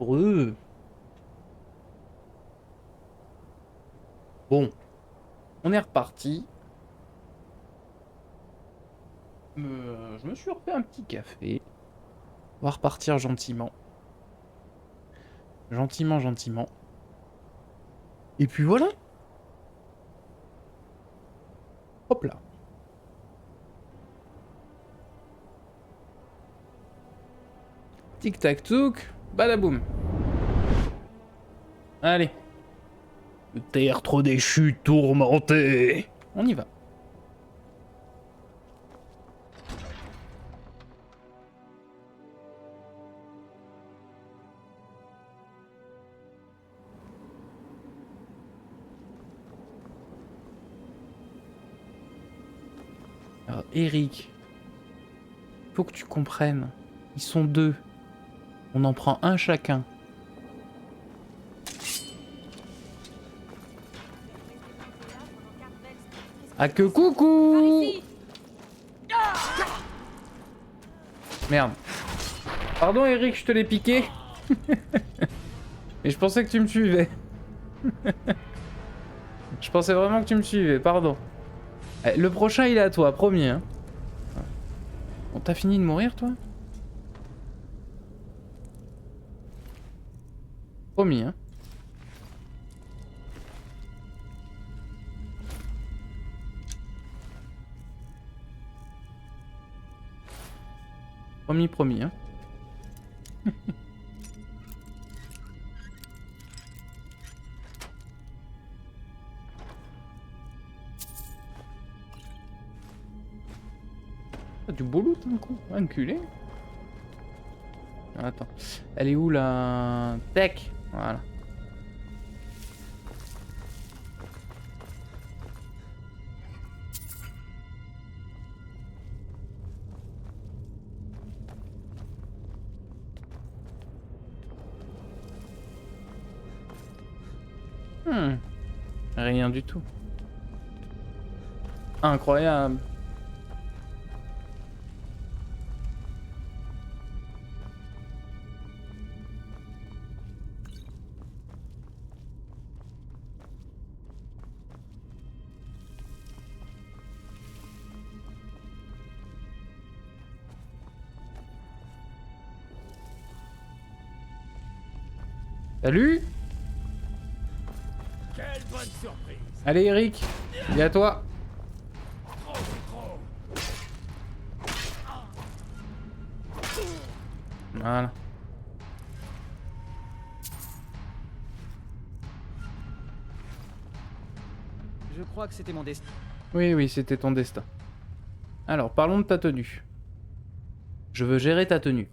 Heureux. Bon, on est reparti. Je me suis refait un petit café. On va repartir gentiment. Gentiment, gentiment. Et puis voilà. Hop là. Tic tac touc. Badaboum. Allez. Le terre trop déchu, tourmenté. On y va. Alors, Eric, faut que tu comprennes. Ils sont deux. On en prend un chacun. Ah que coucou! Merde. Pardon Eric, je te l'ai piqué. Mais je pensais que tu me suivais. Je pensais vraiment que tu me suivais, pardon. Le prochain il est à toi, promis. Hein. Bon, t'as fini de mourir toi? Promis, hein. Promis, promis, hein. Du boulot d'un coup, enculé. Attends, elle est où la tech? Voilà. Rien du tout. Incroyable. Salut. Quelle bonne surprise. Allez Eric, il est à toi. Voilà. Je crois que c'était mon destin. Oui, oui, c'était ton destin. Alors, parlons de ta tenue. Je veux gérer ta tenue.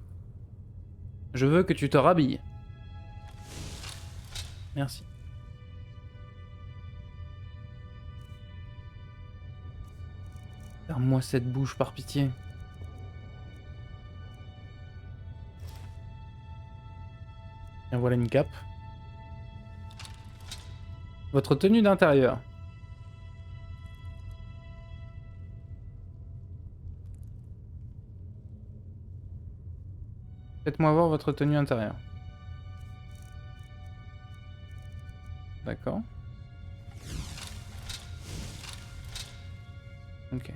Je veux que tu te rhabilles. Merci. Ferme-moi cette bouche par pitié. Et voilà une cape. Votre tenue d'intérieur. Faites-moi voir votre tenue intérieure. D'accord. Ok.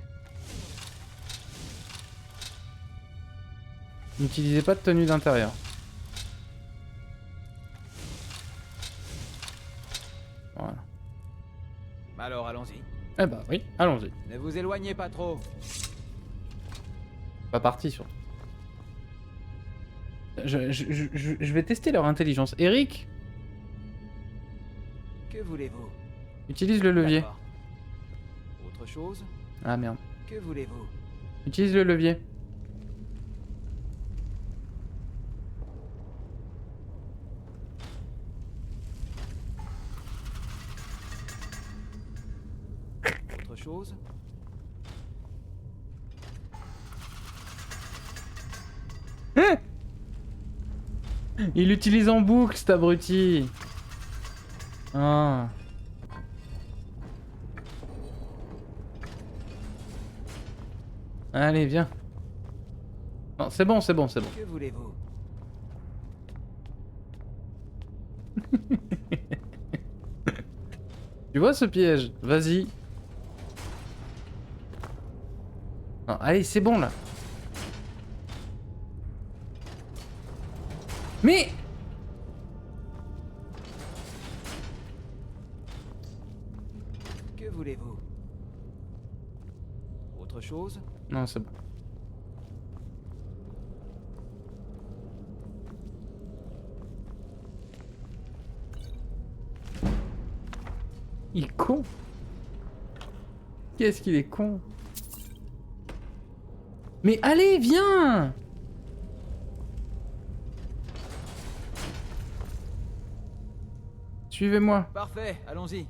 N'utilisez pas de tenue d'intérieur. Voilà. Alors allons-y. Eh bah oui, allons-y. Ne vous éloignez pas trop. Pas parti surtout. Je vais tester leur intelligence. Eric, Que voulez-vous? utilise le levier. D'accord. Autre chose? Ah merde. Que voulez-vous? Utilise le levier. Autre chose? Hein? Il l'utilise en boucle, cet abruti. Ah. Allez, viens. Non, c'est bon, c'est bon, c'est bon. Que voulez-vous? Tu vois ce piège? Vas-y. Non, allez, c'est bon là. Mais... Que voulez-vous? Autre chose? Non, c'est bon. Il est con. Qu'est-ce qu'il est con. Mais allez, viens. Suivez-moi. Parfait, allons-y.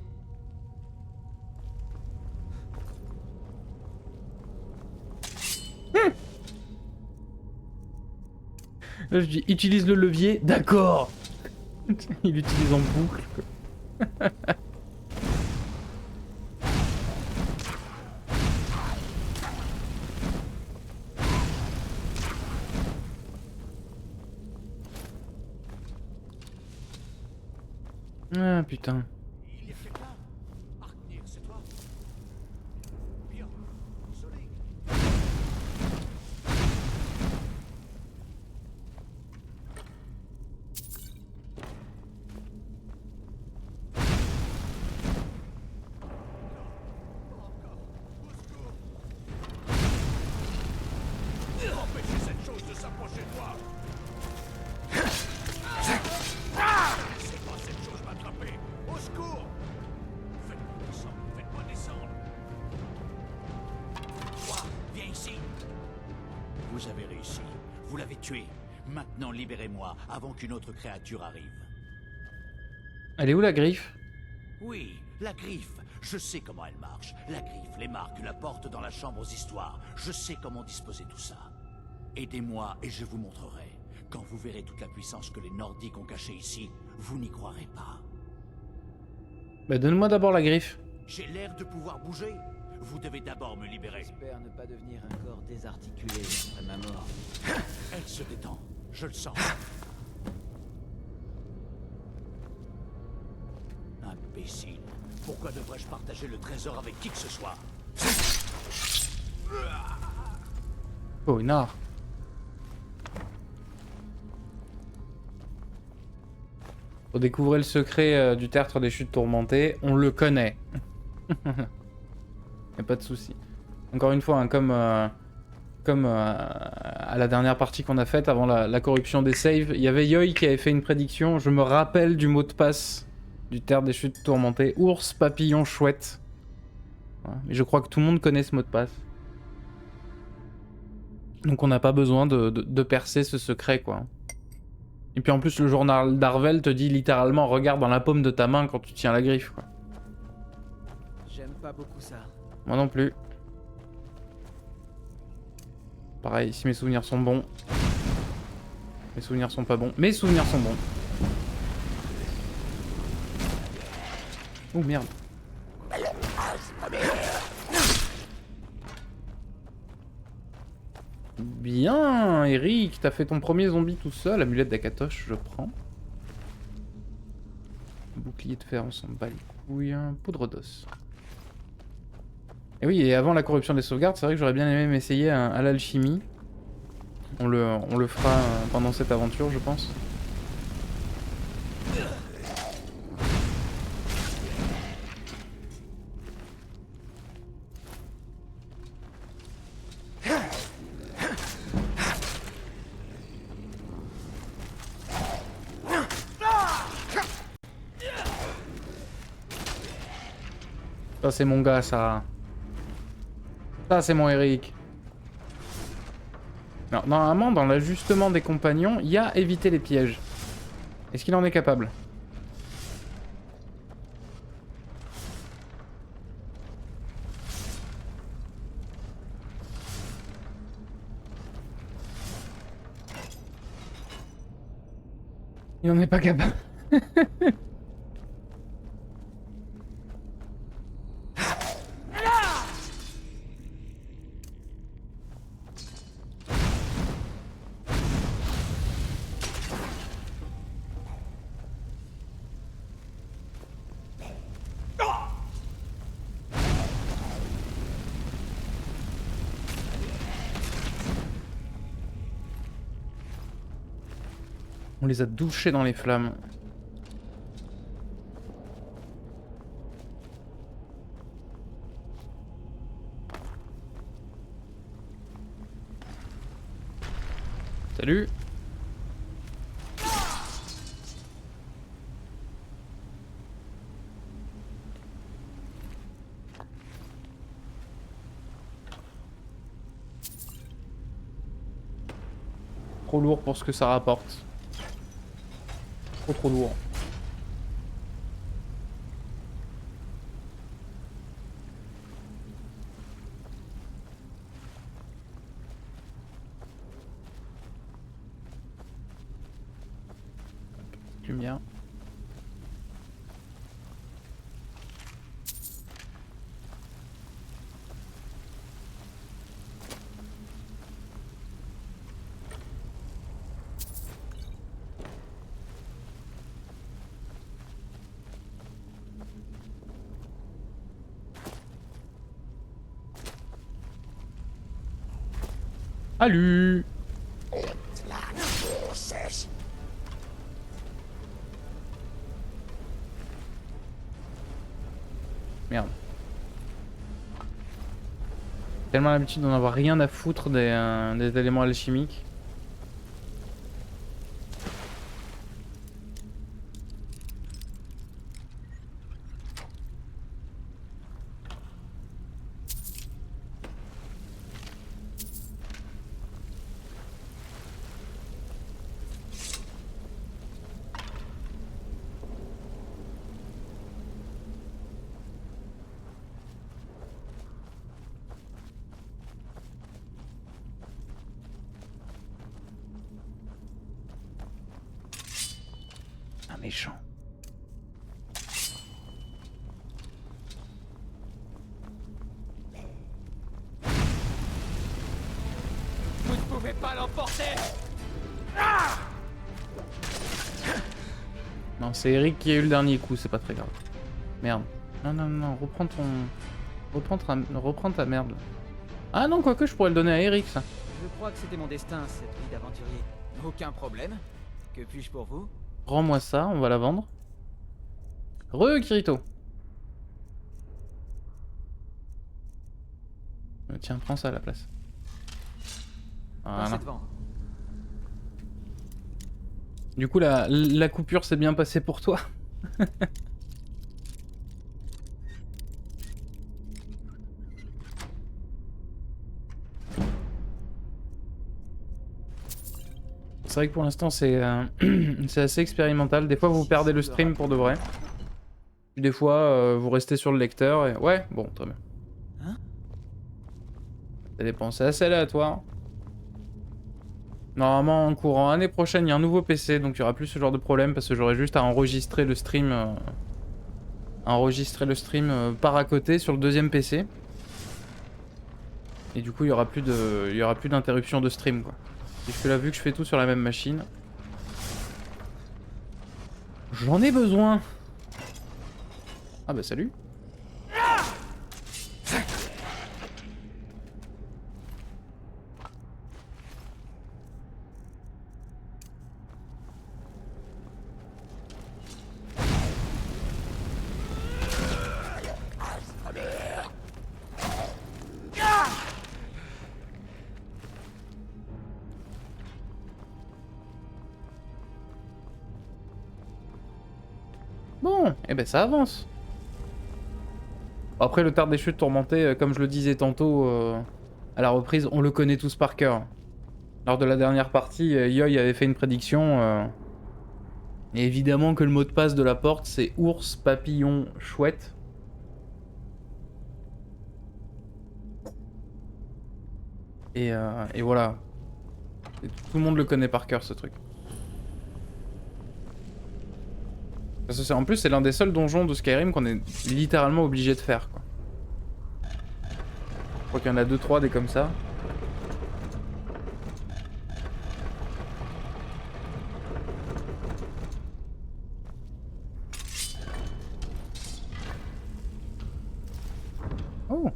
Là, je dis, utilise le levier. D'accord. Il l'utilise en boucle, quoi. Ah, putain. Il y a quelqu'un. Arknir, c'est toi? Bien. Désolé. Encore. Au secours. Empêchez cette chose de s'approcher de moi. Laissez pas cette chose m'attraper. Au secours. Faites-moi descendre. Faites-moi descendre. Toi, viens ici. Vous avez réussi. Vous l'avez tué. Maintenant, libérez-moi avant qu'une autre créature arrive. Elle est où la griffe? Oui, la griffe. Je sais comment elle marche. La griffe, les marques, la porte dans la chambre aux histoires. Je sais comment disposer tout ça. Aidez-moi et je vous montrerai. Quand vous verrez toute la puissance que les Nordiques ont cachée ici, vous n'y croirez pas. Bah donne-moi d'abord la griffe. J'ai l'air de pouvoir bouger. Vous devez d'abord me libérer. J'espère ne pas devenir un corps désarticulé après ma mort. Elle se détend. Je le sens. Imbécile. Pourquoi devrais-je partager le trésor avec qui que ce soit? Oh, Nard. Pour découvrir le secret du tertre des chutes tourmentées, on le connaît. Y'a pas de souci. Encore une fois, hein, comme à la dernière partie qu'on a faite, avant la corruption des saves, il y avait Yoi qui avait fait une prédiction. Je me rappelle du mot de passe du tertre des chutes tourmentées. Ours, papillon, chouette. Voilà. Et je crois que tout le monde connaît ce mot de passe. Donc on n'a pas besoin de percer ce secret, quoi. Et puis en plus, le journal d'Arvel te dit littéralement, regarde dans la paume de ta main quand tu tiens la griffe, quoi. J'aime pas beaucoup ça. Moi non plus. Pareil, si mes souvenirs sont bons. Mes souvenirs sont pas bons. Mes souvenirs sont bons. Oh merde. Bien, Eric, t'as fait ton premier zombie tout seul. Amulette d'Akatosh, je prends. Bouclier de fer, on s'en bat les couilles. Poudre d'os. Et oui, et avant la corruption des sauvegardes, c'est vrai que j'aurais bien aimé m'essayer à l'alchimie. On le fera pendant cette aventure, je pense. Ça c'est mon gars, ça. Ça c'est mon Eric. Alors, normalement, dans l'ajustement des compagnons, il y a éviter les pièges. Est-ce qu'il en est capable? Il en est pas capable. On les a douchés dans les flammes. Salut. Trop lourd pour ce que ça rapporte. Trop lourd. Lumière. Salut. Merde. Tellement l'habitude d'en avoir rien à foutre des éléments alchimiques. Un méchant. Vous ne pouvez pas l'emporter. Non, c'est Eric qui a eu le dernier coup, c'est pas très grave. Merde. Non, reprends ta merde. Ah non, quoique je pourrais le donner à Eric, ça. Je crois que c'était mon destin, cette vie d'aventurier. Aucun problème. Que puis-je pour vous? Rends-moi ça, on va la vendre. Kirito. Tiens, prends ça à la place. Voilà. Passez devant. Du coup, la coupure s'est bien passée pour toi. C'est vrai que pour l'instant, c'est c'est assez expérimental. Des fois, vous perdez le stream pour de vrai. Des fois, vous restez sur le lecteur et... Ouais, bon, très bien. Hein? Ça dépend, c'est assez aléatoire. Normalement, en courant année prochaine, il y a un nouveau PC, donc il n'y aura plus ce genre de problème parce que j'aurai juste à enregistrer le stream, par à côté sur le deuxième PC. Et du coup, il y aura plus d'interruption de stream, quoi. Puisque là, vu que je fais tout sur la même machine, j'en ai besoin. Ah bah salut. Bon, et ben ça avance. Après, le Tard des Chutes Tourmentées, comme je le disais tantôt à la reprise, on le connaît tous par cœur. Lors de la dernière partie, Yoy avait fait une prédiction. Et évidemment que le mot de passe de la porte, c'est ours, papillon, chouette. Et voilà. Et tout le monde le connaît par cœur, ce truc. Parce que en plus, c'est l'un des seuls donjons de Skyrim qu'on est littéralement obligé de faire, quoi. Je crois qu'il y en a 2-3 des comme ça. Oh!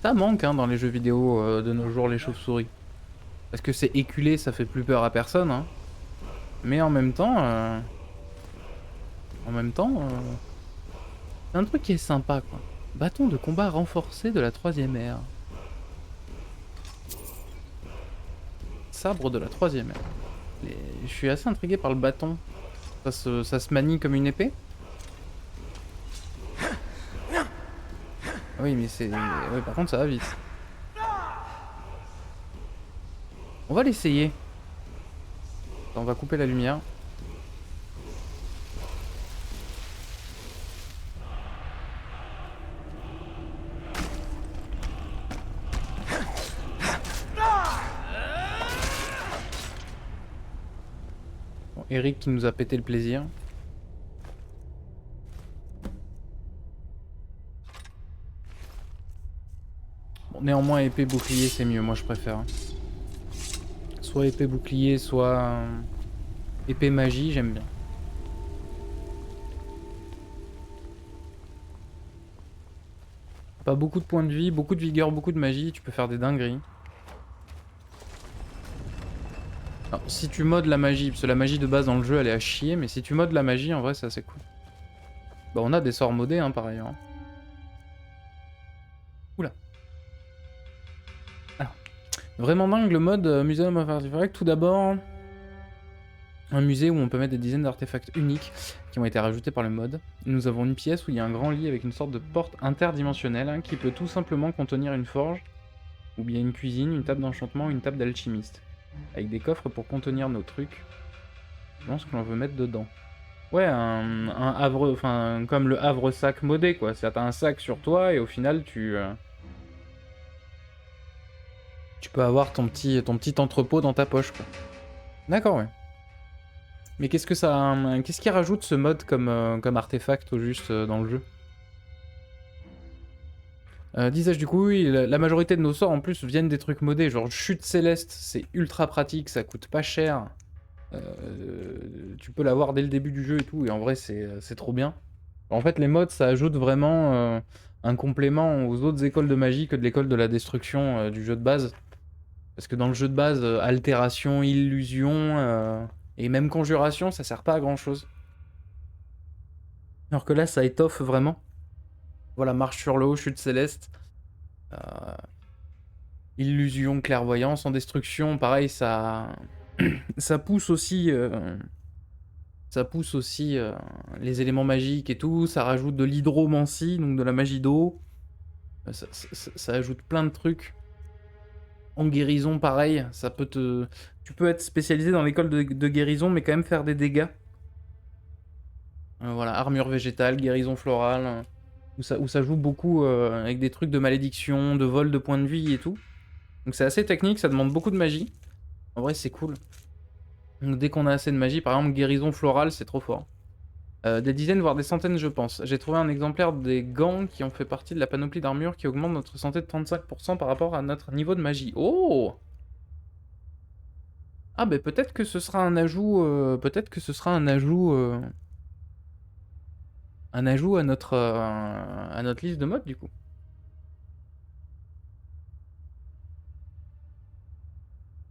Ça manque hein, dans les jeux vidéo de nos jours, les chauves-souris. Parce que c'est éculé, ça fait plus peur à personne. Hein. Mais en même temps... c'est un truc qui est sympa, quoi. Bâton de combat renforcé de la 3ème ère. Sabre de la 3ème ère. Je suis assez intrigué par le bâton. Ça se manie comme une épée? Oui, mais c'est... Oui, par contre, ça va vite. On va l'essayer. On va couper la lumière. Bon, Eric qui nous a pété le plaisir. Bon, néanmoins, épée bouclier, c'est mieux, moi je préfère. Soit épée bouclier, soit épée magie, j'aime bien. Pas beaucoup de points de vie, beaucoup de vigueur, beaucoup de magie, tu peux faire des dingueries. Alors, si tu modes la magie, parce que la magie de base dans le jeu elle est à chier, mais si tu modes la magie, en vrai c'est assez cool. Bah on a des sorts modés hein, par ailleurs. Oula. Alors, vraiment dingue le mode Museum of Artifacts. Tout d'abord, un musée où on peut mettre des dizaines d'artefacts uniques qui ont été rajoutés par le mode. Nous avons une pièce où il y a un grand lit avec une sorte de porte interdimensionnelle hein, qui peut tout simplement contenir une forge, ou bien une cuisine, une table d'enchantement ou une table d'alchimiste. Avec des coffres pour contenir nos trucs. Je pense que l'on veut mettre dedans. Ouais, un havre, enfin comme le havre-sac modé quoi. C'est t'as un sac sur toi et au final tu peux avoir ton petit entrepôt dans ta poche quoi. D'accord ouais. Mais qu'est-ce que ça, qu'est-ce qu'il rajoute ce mode comme artefact au juste dans le jeu? Disais-je du coup, oui, la majorité de nos sorts en plus viennent des trucs modés, genre chute céleste, c'est ultra pratique, ça coûte pas cher. Tu peux l'avoir dès le début du jeu et tout, et en vrai c'est trop bien. En fait les mods ça ajoute vraiment un complément aux autres écoles de magie que de l'école de la destruction du jeu de base. Parce que dans le jeu de base, altération, illusion, et même conjuration ça sert pas à grand chose. Alors que là ça étoffe vraiment. Voilà, marche sur l'eau, chute céleste. Illusion, clairvoyance, en destruction, pareil, ça... ça pousse aussi... les éléments magiques et tout. Ça rajoute de l'hydromancie, donc de la magie d'eau. Ça ajoute plein de trucs. En guérison, pareil, ça peut te... Tu peux être spécialisé dans l'école de guérison, mais quand même faire des dégâts. Voilà, armure végétale, guérison florale... Où ça joue beaucoup avec des trucs de malédiction, de vol de points de vie et tout. Donc c'est assez technique, ça demande beaucoup de magie. En vrai c'est cool. Donc dès qu'on a assez de magie, par exemple guérison florale, c'est trop fort. Des dizaines voire des centaines je pense. J'ai trouvé un exemplaire des gants qui ont fait partie de la panoplie d'armure qui augmente notre santé de 35% par rapport à notre niveau de magie. Oh! Ah bah peut-être que ce sera un ajout... peut-être que ce sera un ajout... un ajout à notre liste de modes du coup.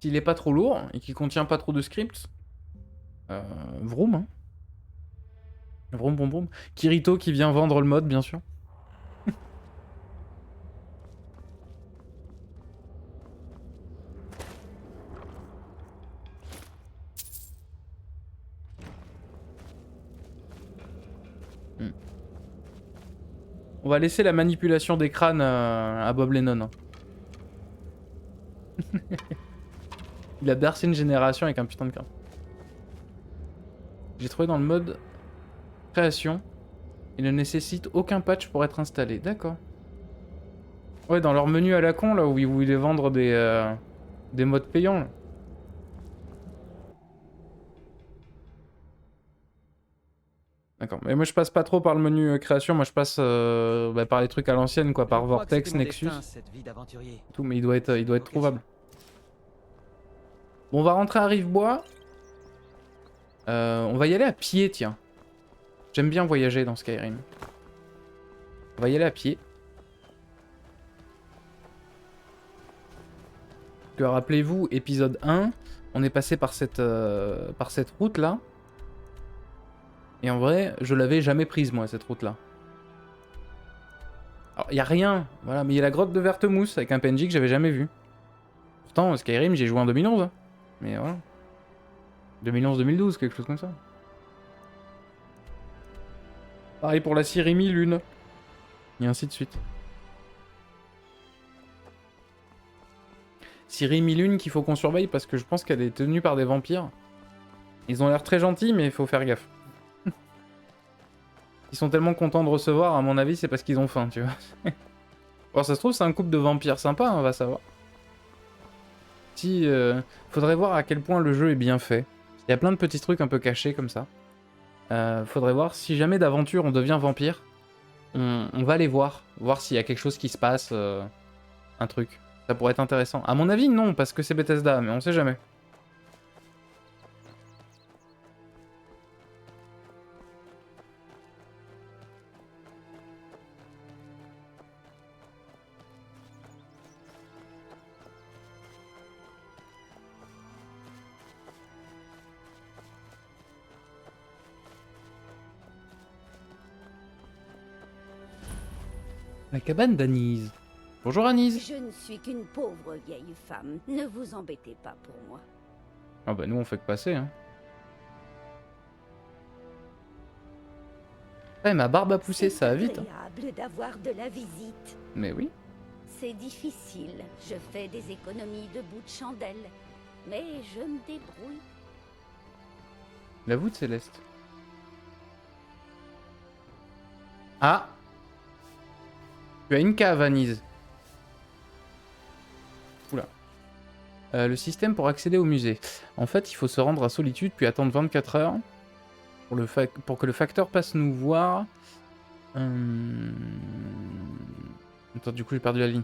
S'il est pas trop lourd et qu'il contient pas trop de scripts, vroom hein. Vroom vroom vroom. Kirito qui vient vendre le mode bien sûr. On va laisser la manipulation des crânes à Bob Lennon. Hein. Il a bercé une génération avec un putain de crâne. J'ai trouvé dans le mode création. Il ne nécessite aucun patch pour être installé. D'accord. Ouais, dans leur menu à la con, là, où ils voulaient vendre des modes payants. Là. D'accord. Mais moi, je passe pas trop par le menu création. Moi, je passe par les trucs à l'ancienne, quoi. Par Vortex, Nexus. Tout, mais il doit être trouvable. Bon, on va rentrer à Rivebois. On va y aller à pied, tiens. J'aime bien voyager dans Skyrim. On va y aller à pied. que rappelez-vous, épisode 1, on est passé par cette route-là. Et en vrai, je l'avais jamais prise, moi, cette route-là. Alors, il y a rien, voilà, mais il y a la grotte de Vertemousse avec un PNJ que j'avais jamais vu. Pourtant, Skyrim, j'ai joué en 2011. Hein. Mais voilà. 2011-2012, quelque chose comme ça. Pareil pour la Cyrimi Lune. Et ainsi de suite. Cyrimi Lune qu'il faut qu'on surveille parce que je pense qu'elle est tenue par des vampires. Ils ont l'air très gentils, mais il faut faire gaffe. Ils sont tellement contents de recevoir, à mon avis, c'est parce qu'ils ont faim, tu vois. Bon, ça se trouve, c'est un couple de vampires sympa, hein, on va savoir. Si, faudrait voir à quel point le jeu est bien fait. Il y a plein de petits trucs un peu cachés comme ça. Faudrait voir si jamais d'aventure on devient vampire, on va les voir s'il y a quelque chose qui se passe, un truc. Ça pourrait être intéressant. À mon avis, non, parce que c'est Bethesda, mais on sait jamais. La cabane d'Anise. Bonjour Anise. Je ne suis qu'une pauvre vieille femme. Ne vous embêtez pas pour moi. Ah bah nous on fait que passer hein. Ouais, ma barbe a poussé, ça va vite. C'est agréable d'avoir de la visite. Mais oui. C'est difficile. Je fais des économies de bouts de chandelle. Mais je me débrouille. La voûte céleste. Ah. Tu as une cave, Anise. Oula. Le système pour accéder au musée. En fait, il faut se rendre à Solitude puis attendre 24 heures pour que le facteur passe nous voir. Attends, du coup, j'ai perdu la ligne.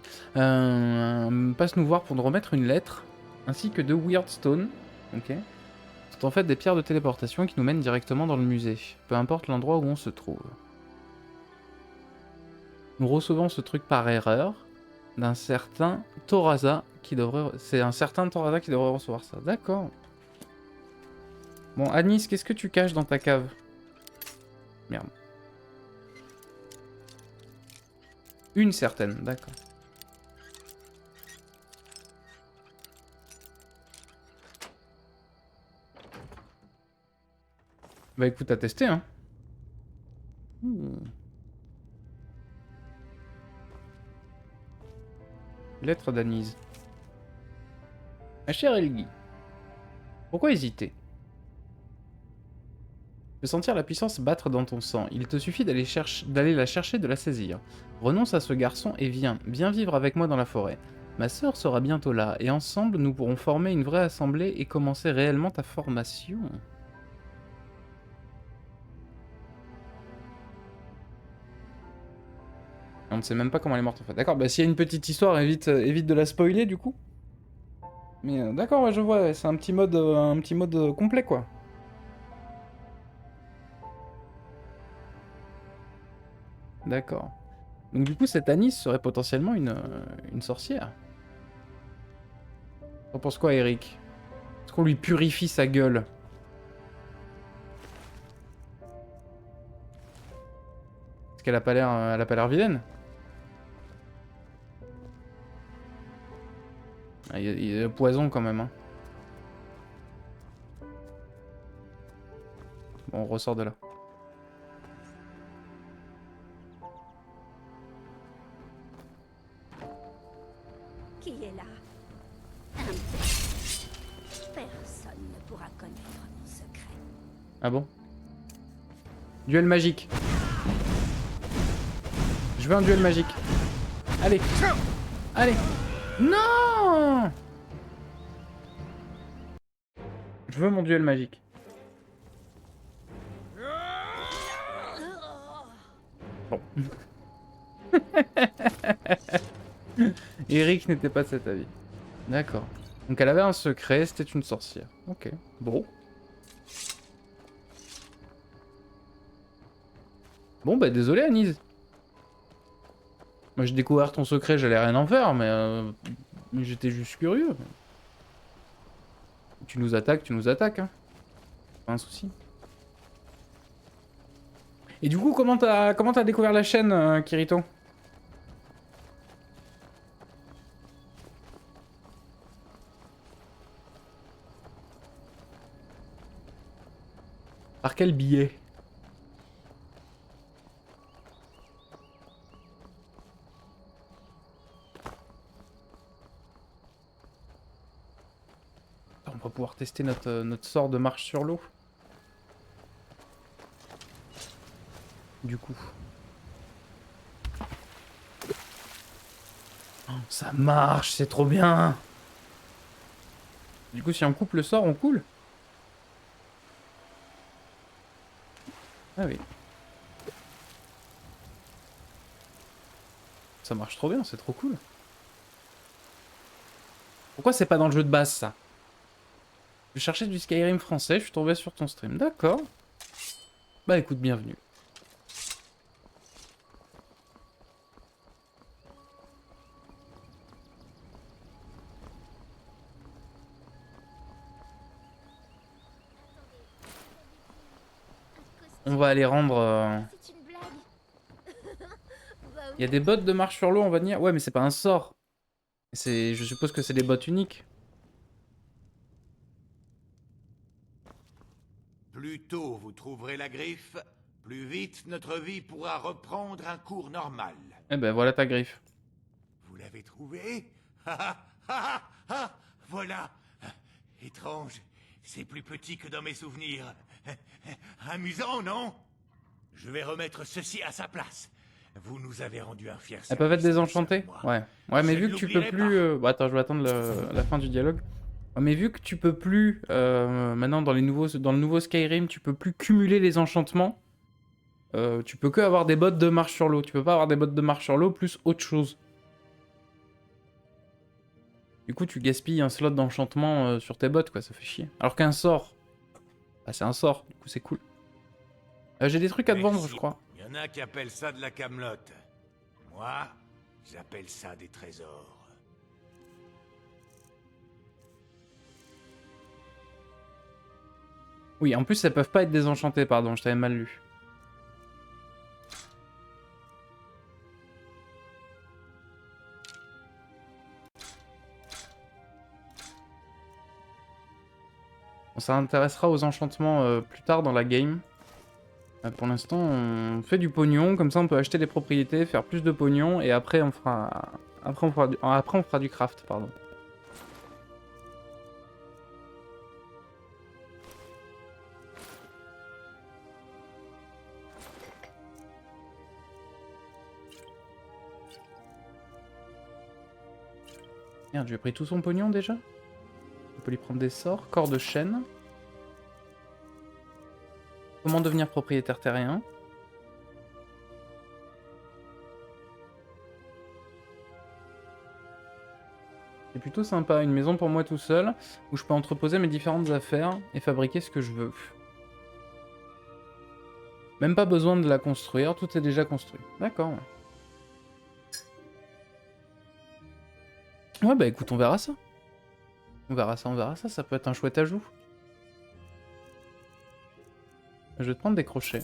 Passe nous voir pour nous remettre une lettre, ainsi que 2 Weird Stones. Ok. C'est en fait des pierres de téléportation qui nous mènent directement dans le musée, peu importe l'endroit où on se trouve. Nous recevons ce truc par erreur d'un certain Toraza qui devrait... C'est un certain Toraza qui devrait recevoir ça. D'accord. Bon, Anis, qu'est-ce que tu caches dans ta cave? Merde. Une certaine, d'accord. Bah écoute, à tester, hein. Lettre d'Anise. Ma chère Elgi, pourquoi hésiter? Tu peux sentir la puissance battre dans ton sang. Il te suffit d'aller la chercher, de la saisir. Renonce à ce garçon et viens vivre avec moi dans la forêt. Ma sœur sera bientôt là, et ensemble nous pourrons former une vraie assemblée et commencer réellement ta formation. On ne sait même pas comment elle est morte en fait. D'accord, bah s'il y a une petite histoire, évite de la spoiler du coup. Mais d'accord, ouais, je vois, ouais, c'est un petit mode complet quoi. D'accord. Donc du coup, cette Anis serait potentiellement une sorcière. T'en penses quoi, Eric? Est-ce qu'on lui purifie sa gueule? Est-ce qu'elle a pas l'air vilaine? Ah, il y a le poison quand même. Hein. Bon, on ressort de là. Qui est là? Personne ne pourra connaître mon secret. Ah bon? Duel magique. Je veux un duel magique. Allez. Allez. Non! Je veux mon duel magique. Bon. Eric n'était pas de cet avis. D'accord. Donc elle avait un secret, c'était une sorcière. Ok. Bon. Bon bah désolé Anise. Moi j'ai découvert ton secret, j'allais rien en faire, mais j'étais juste curieux. Tu nous attaques, hein. Pas un souci. Et du coup, comment t'as découvert la chaîne, Kirito? Par quel biais? On va pouvoir tester notre sort de marche sur l'eau. Du coup. Oh, ça marche, c'est trop bien. Du coup, si on coupe le sort, on coule. Ah oui. Ça marche trop bien, c'est trop cool. Pourquoi c'est pas dans le jeu de base, ça? Je cherchais du Skyrim français, je suis tombé sur ton stream. D'accord. Bah écoute, bienvenue. On va aller rendre... C'est une blague. Il y a des bots de marche sur l'eau, on va dire. Ouais, mais c'est pas un sort. Je suppose que c'est des bots uniques. Plus tôt vous trouverez la griffe, plus vite notre vie pourra reprendre un cours normal. Eh ben voilà ta griffe. Vous l'avez trouvée? Ah, ah, ah, voilà. Étrange, c'est plus petit que dans mes souvenirs. Amusant, non? Je vais remettre ceci à sa place. Vous nous avez rendu un fier service. Elles peuvent être désenchantées? moi. Ouais. Ouais, mais Je vu ne que tu peux l'oublierai plus... pas. Bon, attends, je vais attendre la fin du dialogue. Ouais, mais vu que tu peux plus... maintenant, dans le nouveau Skyrim, tu peux plus cumuler les enchantements. Tu peux que avoir des bots de marche sur l'eau. Tu peux pas avoir des bots de marche sur l'eau plus autre chose. Du coup, tu gaspilles un slot d'enchantement sur tes bots, quoi. Ça fait chier. Alors qu'un sort... Bah, c'est un sort. Du coup, c'est cool. J'ai des trucs à te vendre, Merci. je crois. Il y en a qui appellent ça de la camelote. Moi, j'appelle ça des trésors. Oui, en plus, elles peuvent pas être désenchantées, pardon. Je t'avais mal lu. On s'intéressera aux enchantements plus tard dans la game. Pour l'instant, on fait du pognon, comme ça on peut acheter des propriétés, faire plus de pognon, et après on fera, après on fera du craft, pardon. Merde, j'ai pris tout son pognon déjà? On peut lui prendre des sorts, corps de chêne. Comment devenir propriétaire terrien? C'est plutôt sympa, une maison pour moi tout seul, où je peux entreposer mes différentes affaires et fabriquer ce que je veux. Même pas besoin de la construire, tout est déjà construit. D'accord. Ouais, bah écoute, on verra ça. On verra ça, ça peut être un chouette ajout. Je vais te prendre des crochets.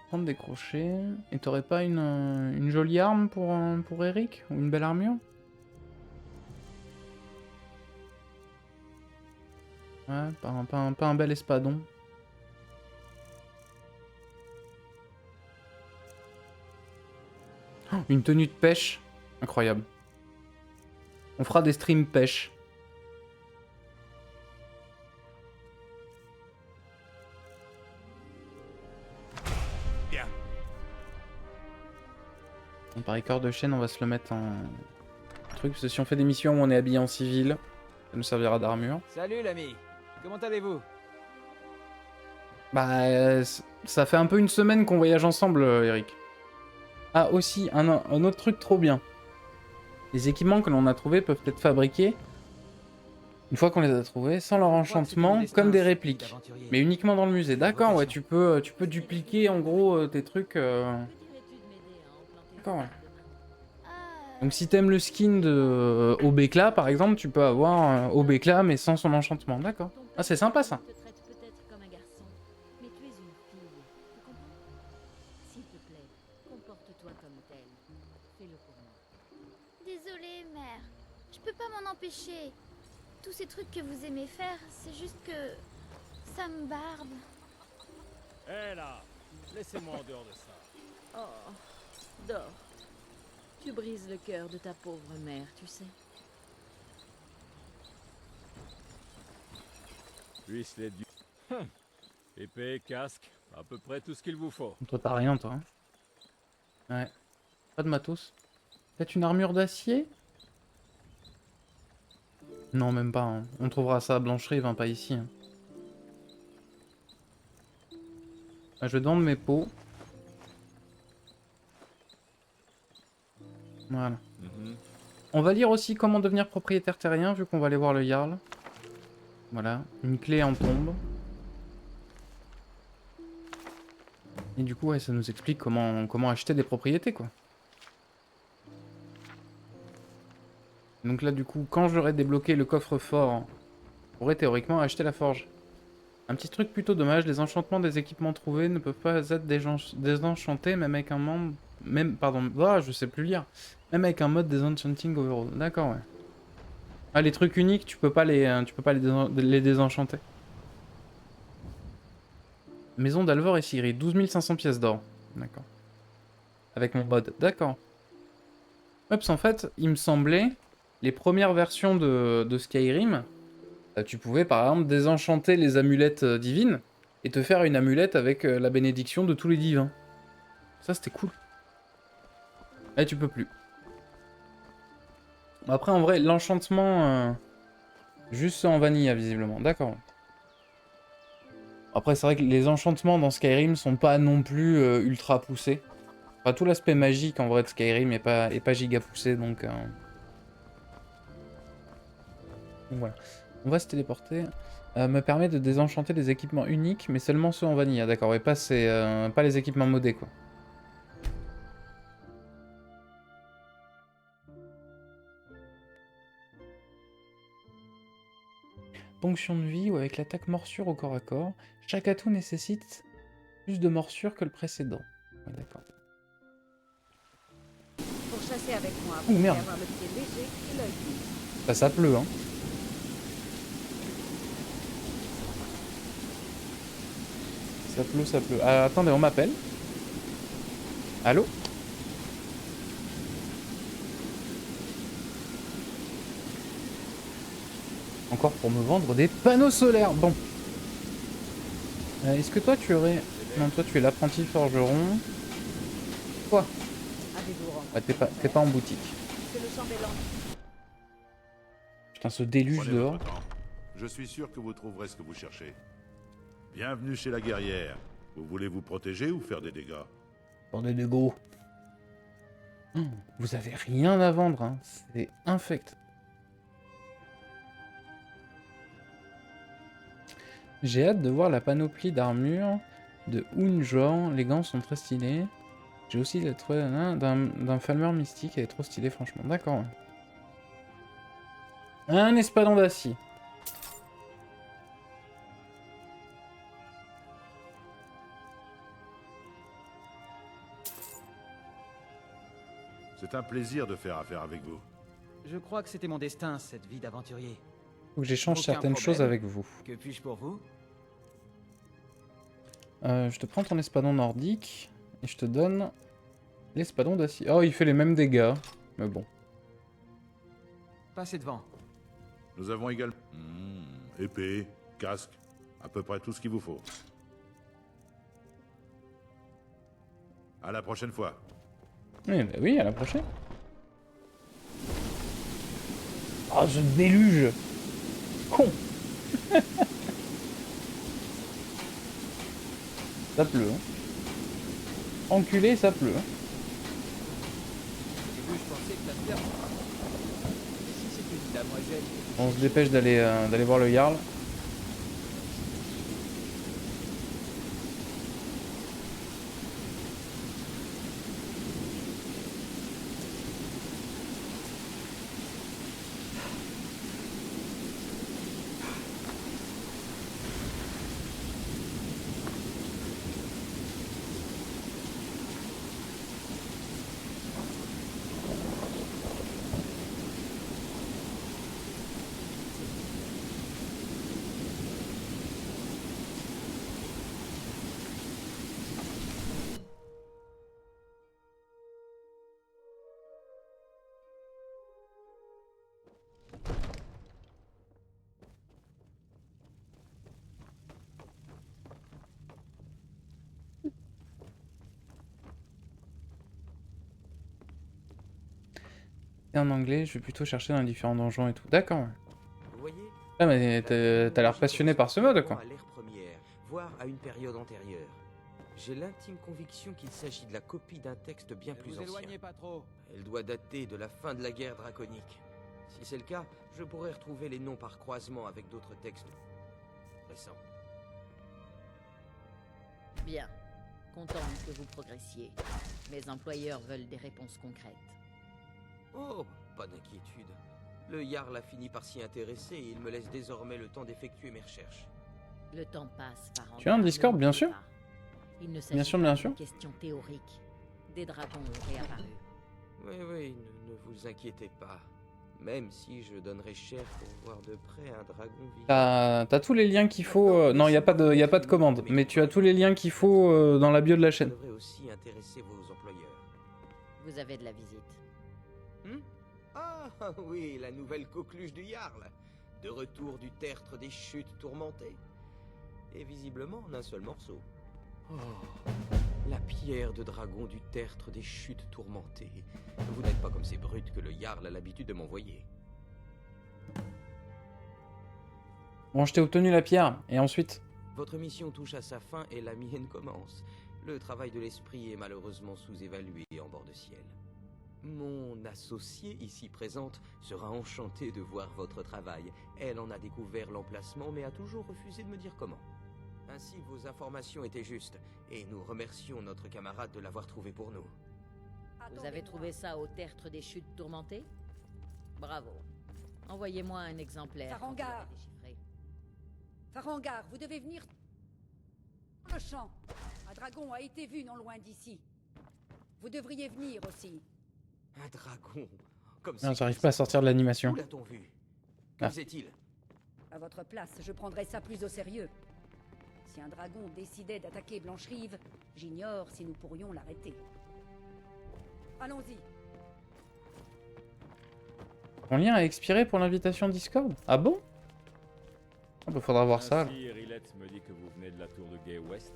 Prendre des crochets. Et t'aurais pas une jolie arme pour Eric? Ou une belle armure? Ouais, pas un bel espadon. Oh, une tenue de pêche. Incroyable. On fera des streams pêche. Bien. Bon, pareil, corps de chaîne, on va se le mettre en truc. Parce que si on fait des missions où on est habillé en civil, ça nous servira d'armure. Salut l'ami, comment allez-vous? Bah, ça fait un peu une semaine qu'on voyage ensemble, Eric. Ah, aussi, un autre truc trop bien. Les équipements que l'on a trouvés peuvent être fabriqués, une fois qu'on les a trouvés, sans leur enchantement, comme des répliques. Mais uniquement dans le musée. D'accord, ouais, tu peux dupliquer en gros tes trucs. D'accord, ouais. Donc si t'aimes le skin de Obekla par exemple, tu peux avoir Obekla mais sans son enchantement, d'accord. Ah c'est sympa ça. te traite peut-être comme un garçon, mais tu es une fille. Tu comprends? S'il te plaît, comporte-toi comme telle. Fais-le pour moi. Désolée, mère. Je peux pas m'en empêcher. Tous ces trucs que vous aimez faire, c'est juste que... ça me barbe. Hé là, laissez-moi en dehors de ça. Oh, dors. Tu brises le cœur de ta pauvre mère, tu sais. Puisse les dieux. Épée, casque, à peu près tout ce qu'il vous faut. Toi t'as rien toi. Hein. Ouais. Pas de matos. Peut-être une armure d'acier? Non même pas. Hein. On trouvera ça à Blancherie, pas ici. Hein. Ah, je vais vendre mes pots. Voilà. On va lire aussi comment devenir propriétaire terrien, vu qu'on va aller voir le Jarl. Voilà, une clé en tombe. Et du coup, ouais, ça nous explique comment acheter des propriétés, quoi. Donc là, du coup, quand j'aurai débloqué le coffre-fort, on pourrait théoriquement acheter la forge. Un petit truc plutôt dommage, les enchantements des équipements trouvés ne peuvent pas être désenchantés, même avec un membre... je sais plus lire. Même avec un mode Desenchanting Overall. D'accord, ouais. Ah, les trucs uniques, tu peux pas les désenchanter. Maison d'Alvor et Sigrid, 12 500 pièces d'or. D'accord. Avec mon mod, d'accord. Oups, en fait, il me semblait, les premières versions de Skyrim, tu pouvais par exemple désenchanter les amulettes divines et te faire une amulette avec la bénédiction de tous les divins. Ça, c'était cool. Là, tu peux plus. Après, en vrai, l'enchantement... juste en vanilla, visiblement. D'accord. Après, c'est vrai que les enchantements dans Skyrim sont pas non plus ultra poussés. Enfin, tout l'aspect magique, en vrai, de Skyrim est pas giga poussé, donc... Voilà. On va se téléporter. Me permet de désenchanter des équipements uniques, mais seulement ceux en vanilla. D'accord, et pas les équipements modés, quoi. Ponction de vie ou avec l'attaque morsure au corps à corps. Chaque atout nécessite plus de morsure que le précédent. Ouais, d'accord. Pour chasser avec moi, Ouh, vous merde. devez avoir le pied léger et l'œil vif. Ça pleut, hein. Ça pleut. Ah, attendez, on m'appelle. Allô? Encore pour me vendre des panneaux solaires. Bon. Est-ce que toi tu aurais... Non, toi tu es l'apprenti forgeron. Quoi? Avez-vous rencontré Ah, t'es pas en boutique. C'est le chambellan. Putain, ce déluge Prenez dehors. votre temps. Je suis sûr que vous trouverez ce que vous cherchez. Bienvenue chez la guerrière. Vous voulez vous protéger ou faire des dégâts? Bordel de gros. Vous avez rien à vendre, hein. C'est infect. J'ai hâte de voir la panoplie d'armure de Unjor. Les gants sont très stylés. J'ai aussi la trouvé d'un Falmer mystique. Elle est trop stylée, franchement. D'accord. Un espadon d'acier. C'est un plaisir de faire affaire avec vous. Je crois que c'était mon destin, cette vie d'aventurier. Faut que j'échange Aucun certaines problème. choses avec vous. Que puis-je pour vous? Je te prends ton espadon nordique. Et je te donne l'espadon d'acier. Oh, il fait les mêmes dégâts. Mais bon. Passez devant. Nous avons également... épée, casque, à peu près tout ce qu'il vous faut. À la prochaine fois. Oui, bah oui, à la prochaine. Oh, je déluge. Con. Ça pleut, hein. Enculé, ça pleut, hein. Au début, je pensais que la terre... Si c'était une damoiselle... On se dépêche d'aller voir le Jarl. Et en anglais, je vais plutôt chercher dans les différents donjons et tout. D'accord. Ouais. Vous voyez, Ah, mais t'as l'air passionné par ce mode, quoi. à l'ère première, voire à une période antérieure. J'ai l'intime conviction qu'il s'agit de la copie d'un texte bien plus Vous ancien. éloignez pas trop. Elle doit dater de la fin de la guerre draconique. Si c'est le cas, je pourrais retrouver les noms par croisement avec d'autres textes récents. Bien. Contente que vous progressiez. Mes employeurs veulent des réponses concrètes. Oh, pas d'inquiétude. Le Jarl a fini par s'y intéresser et il me laisse désormais le temps d'effectuer mes recherches. Le temps passe par Tu as un Discord, bien sûr. Il ne Bien s'agit sûr, pas bien d'une sûr. question théorique. Des dragons ont réapparu. Oui, oui, ne vous inquiétez pas. Même si je donnerais cher pour voir de près un dragon vivant. T'as tous les liens qu'il faut... Non, il n'y a pas de commande. Mais tu as tous les liens qu'il faut dans la bio de la Ça chaîne. devrait aussi intéresser vos employeurs. Vous avez de la visite. Ah oui, la nouvelle coqueluche du Jarl. De retour du tertre des chutes tourmentées. Et visiblement en un seul morceau. Oh, la pierre de dragon du tertre des chutes tourmentées. Vous n'êtes pas comme ces brutes que le Jarl a l'habitude de m'envoyer. Bon, je t'ai obtenu la pierre. Et ensuite? Votre mission touche à sa fin et la mienne commence. Le travail de l'esprit est malheureusement sous-évalué en bord de ciel. Mon associée ici présente sera enchantée de voir votre travail. Elle en a découvert l'emplacement mais a toujours refusé de me dire comment. Ainsi, vos informations étaient justes et nous remercions notre camarade de l'avoir trouvé pour nous. Vous avez trouvé ça au tertre des chutes tourmentées? Bravo. Envoyez-moi un exemplaire. quand vous Farengar. l'aurez déchiffré. Farengar, vous devez venir dans le champ. Un dragon a été vu non loin d'ici. Vous devriez venir aussi. Un dragon. Comme Non, c'est j'arrive pas à sortir de l'animation. Où l'a-t-on vu? Que Ah. faisait-il? À votre place, je prendrais ça plus au sérieux. Si un dragon décidait d'attaquer Blancherive, j'ignore si nous pourrions l'arrêter. Allons-y. Ton lien a expiré pour l'invitation Discord? Ah bon? Ah bah faudra voir ça. alors. Ainsi, Rilette me dit que vous venez de la tour de Gay West.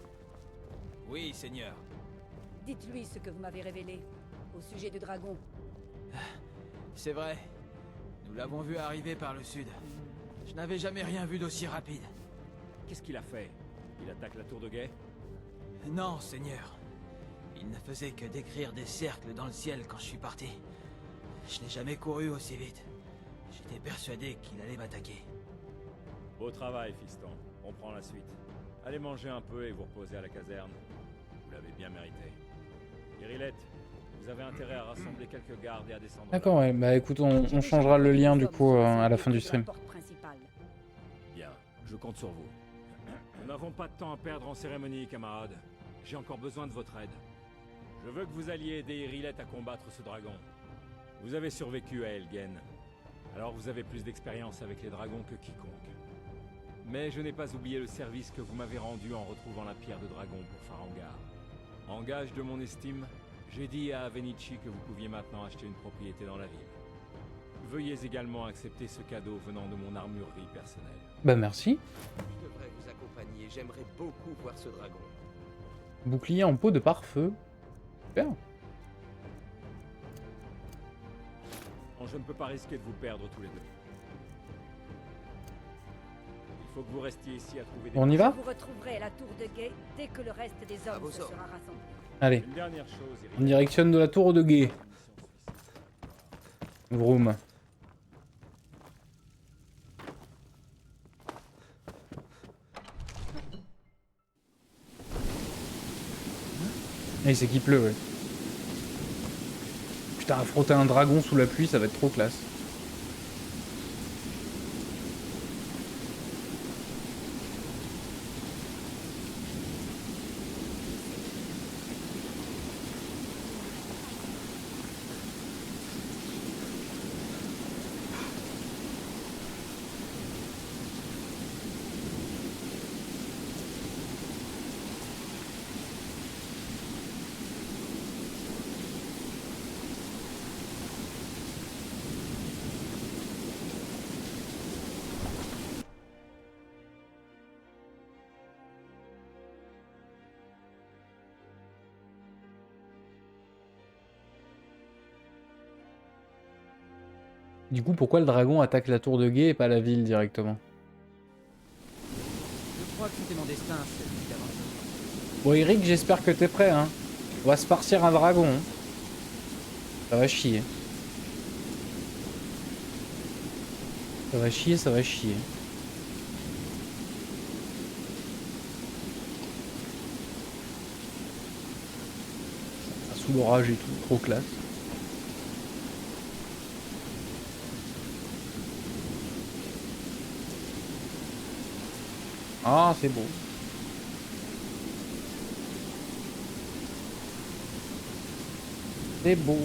Oui, Seigneur. Dites-lui ce que vous m'avez révélé au sujet du dragon. C'est vrai. Nous l'avons vu arriver par le sud. Je n'avais jamais rien vu d'aussi rapide. Qu'est-ce qu'il a fait? Il attaque la tour de Gay? Non, Seigneur. Il ne faisait que décrire des cercles dans le ciel quand je suis parti. Je n'ai jamais couru aussi vite. J'étais persuadé qu'il allait m'attaquer. Beau travail, fiston. On prend la suite. Allez manger un peu et vous reposer à la caserne. Vous l'avez bien mérité. Irilette, vous avez intérêt à rassembler quelques gardes et à descendre. D'accord, ouais. Bah écoute, on changera le lien du coup à la fin du stream. Porte principale. Bien, je compte sur vous. Nous n'avons pas de temps à perdre en cérémonie, camarades. J'ai encore besoin de votre aide. Je veux que vous alliez aider Irilette à combattre ce dragon. Vous avez survécu à Elgen. Alors vous avez plus d'expérience avec les dragons que quiconque. Mais je n'ai pas oublié le service que vous m'avez rendu en retrouvant la pierre de dragon pour Farengar. En gage de mon estime, j'ai dit à Avenichi que vous pouviez maintenant acheter une propriété dans la ville. Veuillez également accepter ce cadeau venant de mon armurerie personnelle. Bah merci. Je devrais vous accompagner. J'aimerais beaucoup voir ce dragon. Bouclier en peau de pare-feu. Super. Bon, je ne peux pas risquer de vous perdre tous les deux. Il faut que vous restiez ici à trouver des... On y va? Vous retrouverez la tour de Guet dès que le reste des À hommes vos se ordres. sera rassemblé. Allez, Une dernière chose, on Irilette. directionne de la tour de Gué. Vroom. Et c'est qu'il pleut, ouais. Putain, affronter un dragon sous la pluie, ça va être trop classe. Du coup, pourquoi le dragon attaque la tour de guet et pas la ville directement? Je crois que c'était mon destin, cette vie d'aventure. Bon, Eric, j'espère que t'es prêt, hein. On va se farcir un dragon. Hein. Ça va chier. Ça va chier, ça va chier. Ça sous l'orage et tout, trop classe. Ah, c'est beau. C'est beau.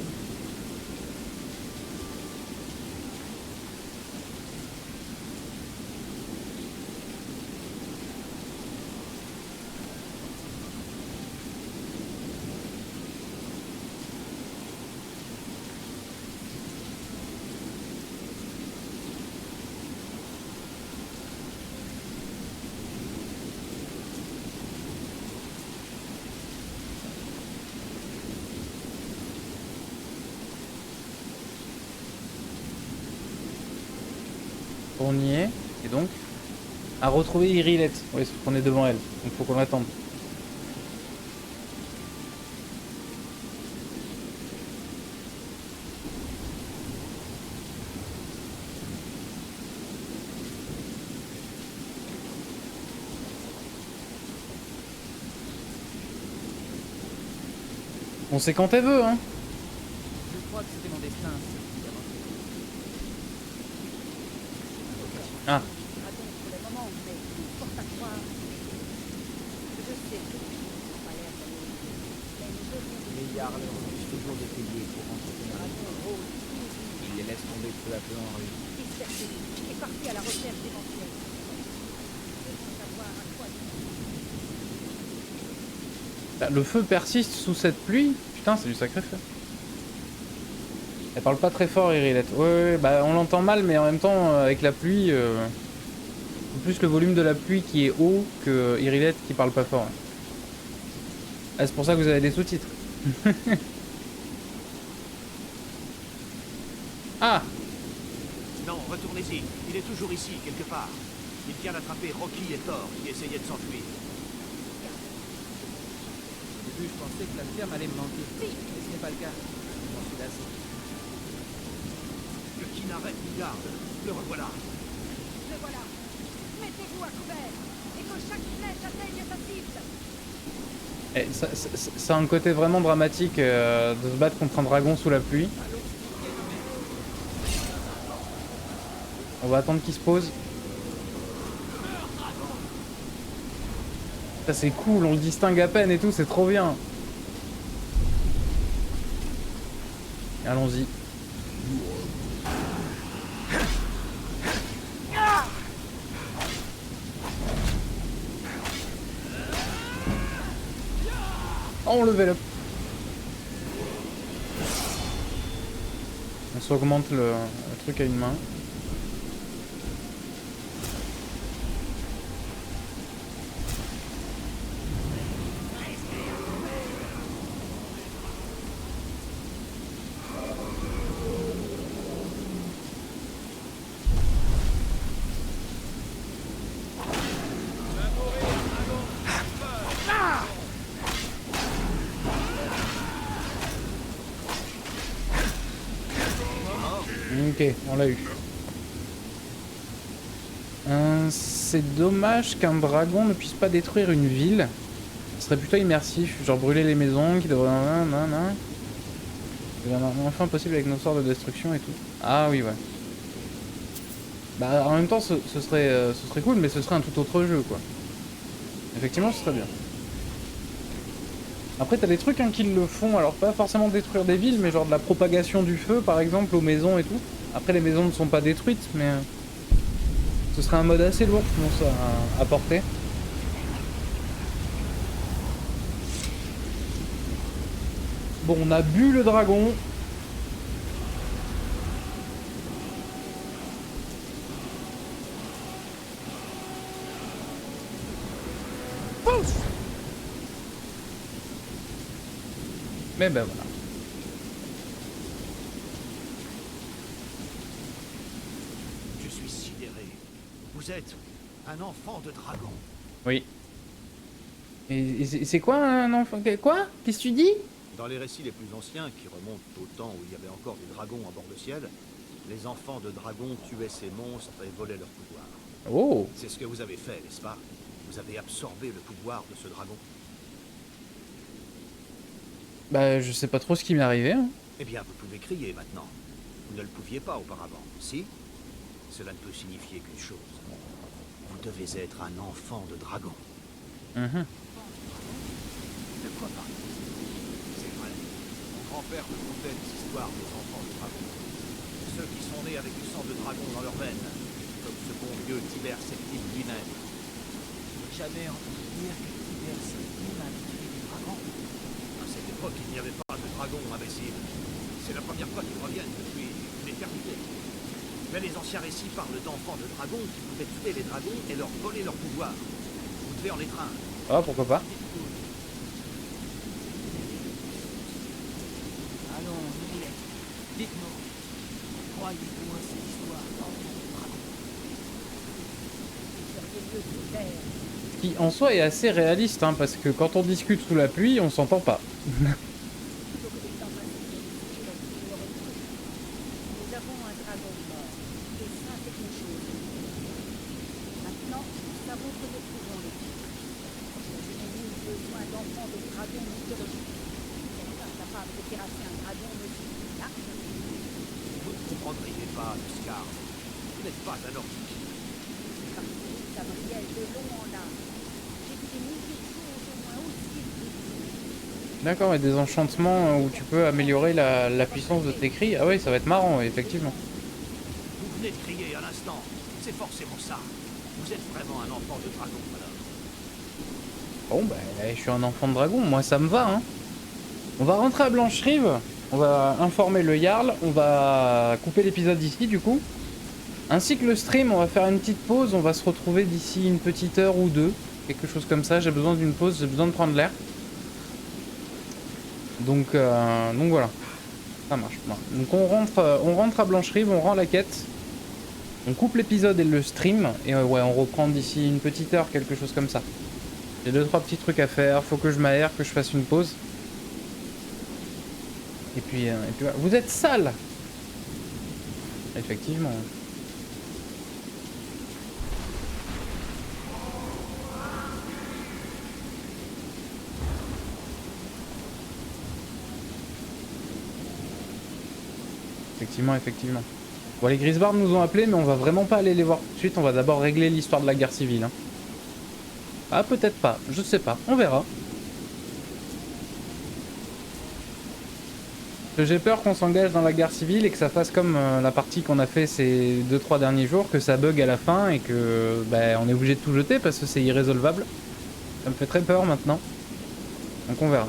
On y est, et donc à retrouver Irilette. Oui, sauf qu'on est devant elle, donc faut qu'on l'attende. On sait quand elle veut, hein. Je crois que c'était mon destin, cette vie d'aventure. Ah. Dragon pour le moment, mais il porte à croire. Je sais que tu n'as pas l'air d'aller. Mais nous devons... Les Jarls refusent toujours de payer pour entretenir les Dragon rôle Ils les laissent tomber peu à peu en rue. dispersé et parti à la recherche éventuelle. Nous devons savoir à quoi Le feu persiste sous cette pluie. Putain, c'est du sacré feu. Elle parle pas très fort, Irilette. Ouais, bah on l'entend mal, mais en même temps, avec la pluie, c'est plus le volume de la pluie qui est haut que Irilette qui parle pas fort. Ah, c'est pour ça que vous avez des sous-titres. Ah! Non, retournez-y. Il est toujours ici, quelque part. Il vient d'attraper Rocky et Thor, qui essayaient de s'enfuir. Au début, je pensais que la ferme allait me manquer. Mais ce n'est pas le cas. Je m'en suis lassé. Le qui n'arrête ni garde. Le revoilà. Le voilà. Mettez-vous à couvert et que chaque flèche atteigne sa cible. Et ça a un côté vraiment dramatique de se battre contre un dragon sous la pluie. On va attendre qu'il se pose. Ça c'est cool, on le distingue à peine et tout, c'est trop bien. Allons-y. Oh, on level up. On s'augmente le truc à une main. Ok, on l'a eu. C'est dommage qu'un dragon ne puisse pas détruire une ville. Ce serait plutôt immersif, genre brûler les maisons qui devraient... C'est enfin possible avec nos sorts de destruction et tout. Ah oui, ouais. Bah en même temps, ce serait cool, mais ce serait un tout autre jeu, quoi. Effectivement, ce serait bien. Après, t'as des trucs hein, qui le font, alors pas forcément détruire des villes, mais genre de la propagation du feu, par exemple, aux maisons et tout. Après, les maisons ne sont pas détruites, mais ce serait un mode assez lourd, je pense, à porter. Bon, on a bu le dragon. Mais ben voilà. Vous êtes un enfant de dragon. Oui. Et c'est quoi un enfant? Quoi? Qu'est-ce que tu dis? Dans les récits les plus anciens, qui remontent au temps où il y avait encore des dragons à bord de ciel, les enfants de dragons tuaient ces monstres et volaient leur pouvoir. Oh. C'est ce que vous avez fait, n'est-ce pas? Vous avez absorbé le pouvoir de ce dragon. Bah, je sais pas trop ce qui m'est arrivé. Hein. Eh bien, vous pouvez crier maintenant. Vous ne le pouviez pas auparavant, si? Cela ne peut signifier qu'une chose. Vous devez être un enfant de dragon. Mhm. De quoi parlez-vous? C'est vrai. Mon grand-père me contait des histoires des enfants de dragon. Ceux qui sont nés avec du sang de dragon dans leurs veines, comme ce bon vieux Tibère Septime lui-même. J'ai jamais entendu dire que Tibère Septime avait tué des dragons. À cette époque, il n'y avait pas de dragon, imbécile. C'est la première fois qu'ils reviennent depuis une éternité. Mais les anciens récits parlent d'enfants de dragons qui pouvaient tuer les dragons et leur voler leur pouvoir. Vous devez en être un. Ah, pourquoi pas. Allons, Juliette, dites-nous, croyez-vous à cette histoire d'enfant de dragon? Il serait mieux de se taire. Qui en soi est assez réaliste, hein, parce que quand on discute sous la pluie, on s'entend pas. Plutôt que de s'embrasser sur le sujet dont il aurait cru. Nous avons un dragon mort, et ça c'est une chose. Maintenant, nous savons que nous trouvons les titres. Je n'ai nul besoin d'enfants de dragon mythologiques. Quelqu'un capable de terrasser un dragon me suffit largement. Vous ne comprendriez pas de Scar. Vous n'êtes pas un nordique. Parce que Gabriel de long en large. J'ai vu des milliers de choses au moins aussi ridicules. D'accord, et des enchantements où tu peux améliorer la puissance de tes cris. Ah oui, ça va être marrant, ouais, effectivement. Vous venez de crier à l'instant. C'est forcément ça. Vous êtes vraiment un enfant de dragon, madame. Bon, bah, je suis un enfant de dragon, moi ça me va, hein. On va rentrer à Blancherive, on va informer le Jarl, on va couper l'épisode ici, du coup. Ainsi que le stream, on va faire une petite pause, on va se retrouver d'ici une petite heure ou deux. Quelque chose comme ça, j'ai besoin d'une pause, j'ai besoin de prendre l'air. Donc voilà, ça marche. Voilà. Donc on rentre à Blancherive, on rend la quête. On coupe l'épisode et le stream, et ouais, on reprend d'ici une petite heure, quelque chose comme ça. J'ai 2-3 petits trucs à faire, faut que je m'aère, que je fasse une pause. Et puis voilà. Vous êtes sale! Effectivement. Effectivement. Bon, les Grisbards nous ont appelés, mais on va vraiment pas aller les voir tout de suite. On va d'abord régler l'histoire de la guerre civile. Hein. Ah, peut-être pas. Je sais pas. On verra. J'ai peur qu'on s'engage dans la guerre civile et que ça fasse comme la partie qu'on a fait ces 2-3 derniers jours, que ça bug à la fin et que on est obligé de tout jeter parce que c'est irrésolvable. Ça me fait très peur maintenant. Donc on verra.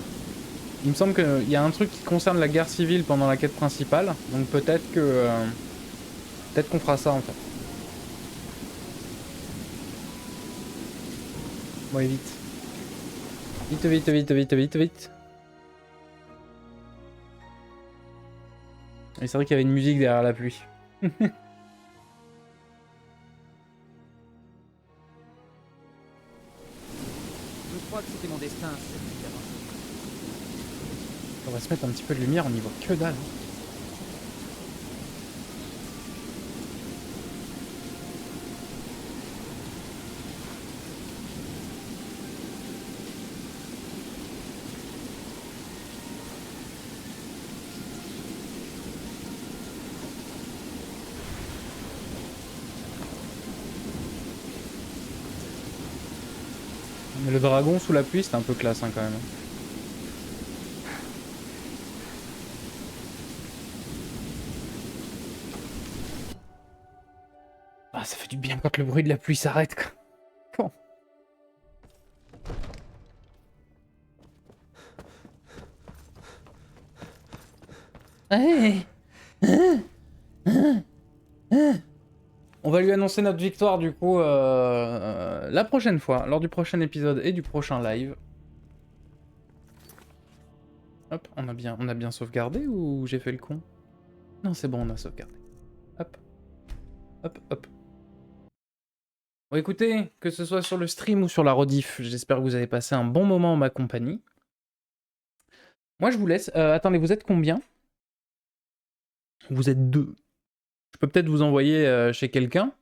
Il me semble qu'il y a un truc qui concerne la guerre civile pendant la quête principale, donc peut-être que peut-être qu'on fera ça en fait. Bon, et vite. Vite. Et c'est vrai qu'il y avait une musique derrière la pluie. Je crois que c'était mon destin, cette petite aventure. On va se mettre un petit peu de lumière, on y voit que dalle. Mais le dragon sous la pluie, c'était un peu classe hein, quand même. Ah, ça fait du bien quand le bruit de la pluie s'arrête, quoi. Bon. Hey. On va lui annoncer notre victoire du coup la prochaine fois, lors du prochain épisode et du prochain live. Hop, on a bien sauvegardé ou j'ai fait le con? Non, c'est bon, on a sauvegardé. Hop. Hop, hop. Bon, écoutez, que ce soit sur le stream ou sur la rediff, j'espère que vous avez passé un bon moment en ma compagnie. Moi, je vous laisse. Attendez, vous êtes combien? Vous êtes 2. Je peux peut-être vous envoyer chez quelqu'un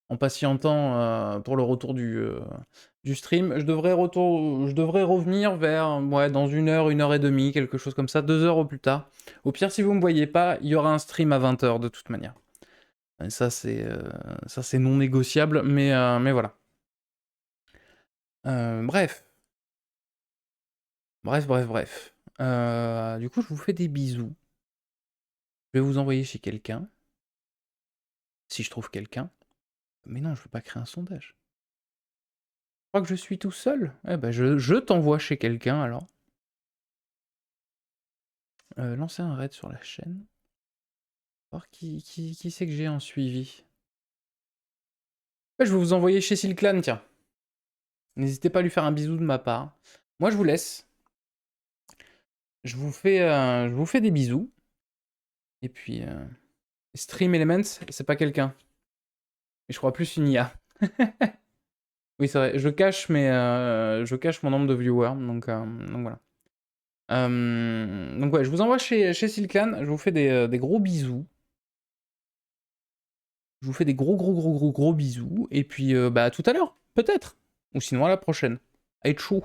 en patientant pour le retour du stream. Je devrais revenir vers, ouais, dans 1 heure et demie, quelque chose comme ça, 2 heures au plus tard. Au pire, si vous me voyez pas, il y aura un stream à 20 h de toute manière. Et ça, c'est non négociable, mais voilà. Bref. Bref. Du coup, je vous fais des bisous. Je vais vous envoyer chez quelqu'un. Si je trouve quelqu'un. Mais non, je veux pas créer un sondage. Je crois que je suis tout seul. Eh ben, je t'envoie chez quelqu'un, alors. Lancer un raid sur la chaîne. Voir qui c'est que j'ai en suivi. Ouais, je vais vous envoyer chez Silclan, tiens. N'hésitez pas à lui faire un bisou de ma part. Moi, je vous laisse. Je vous fais des bisous. Et puis... Stream Elements, c'est pas quelqu'un. Mais je crois plus une IA. Oui, c'est vrai. Je cache mon nombre de viewers. Donc voilà. Donc ouais, je vous envoie chez Silclan. Je vous fais des gros bisous. Je vous fais des gros bisous. Et puis, bah, à tout à l'heure, peut-être. Ou sinon, à la prochaine. Allez, tchou.